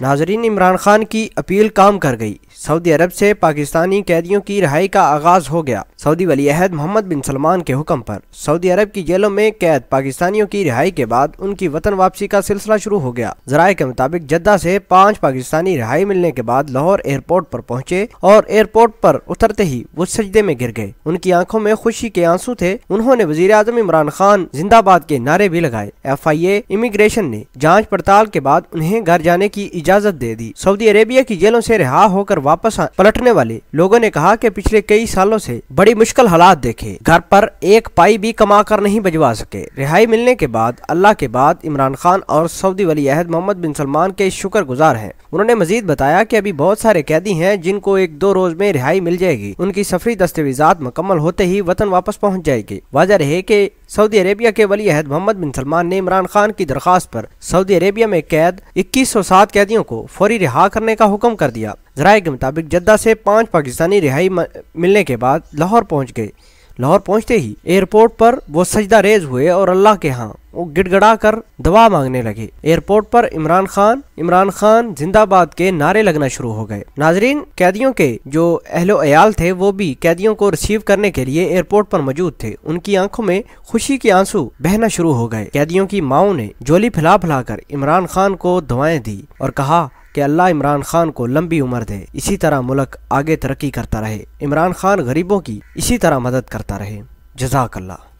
ناظرین، عمران خان کی اپیل کام کر گئی۔ سعودی عرب سے پاکستانی قیدیوں کی رہائی کا آغاز ہو گیا۔ سعودی ولی عہد محمد بن سلمان کے حکم پر سعودی عرب کی جیلوں میں قید پاکستانیوں کی رہائی کے بعد ان کی وطن واپسی کا سلسلہ شروع ہو گیا۔ ذرائع کے مطابق جدہ سے 5 پاکستانی رہائی ملنے کے بعد لاہور ایئرپورٹ پر پہنچے اور ایئرپورٹ پر اترتے ہی وہ سجدے میں گر گئے۔ ان کی آنکھوں میں خوشی کے آنسو تھے۔ انہوں نے وزیر اعظم عمران خان زندہ باد کے نعرے بھی لگائے۔ FIA امیگریشن نے جانچ پڑتال کے بعد انہیں گھر جانے کی اجازت دے دی۔ سعودی عربیہ کی جیلوں سے رہا ہو کر واپس پلٹنے والے لوگوں نے کہا کہ پچھلے کئی سالوں سے بڑی مشکل حالات دیکھے، گھر پر ایک پائی بھی کما کر نہیں بھجوا سکے۔ رہائی ملنے کے بعد اللہ کے بعد عمران خان اور سعودی ولی عہد محمد بن سلمان کے شکر گزار ہیں۔ انہوں نے مزید بتایا کہ ابھی بہت سارے قیدی ہیں جن کو 1-2 روز میں رہائی مل جائے گی۔ ان کی سفری دستاویزات مکمل ہوتے ہی وطن واپس پہنچ جائے گی۔ واضح رہے کہ سعودی عربیہ کے ولی عہد محمد بن سلمان نے عمران خان کی درخواست پر سعودی عربیہ میں قید 2107 قیدیوں کو فوری رہا کرنے کا حکم کر دیا۔ ذرائع کے مطابق جدہ سے 5 پاکستانی رہائی ملنے کے بعد لاہور پہنچ گئے۔ لاہور پہنچتے ہی ایئرپورٹ پر وہ سجدہ ریز ہوئے اور اللہ کے ہاں وہ گڑ گڑا کر دعا مانگنے لگے۔ ایئرپورٹ پر عمران خان زندہ باد کے نعرے لگنا شروع ہو گئے۔ ناظرین، قیدیوں کے جو اہل و عیال تھے وہ بھی قیدیوں کو ریسیو کرنے کے لیے ایئرپورٹ پر موجود تھے۔ ان کی آنکھوں میں خوشی کے آنسو بہنا شروع ہو گئے۔ قیدیوں کی ماؤں نے جولی پھیلا پھیلا کر عمران خان کو دعائیں دی اور کہا کہ اللہ عمران خان کو لمبی عمر دے، اسی طرح ملک آگے ترقی کرتا رہے، عمران خان غریبوں کی اسی طرح مدد کرتا رہے۔ جزاک اللہ۔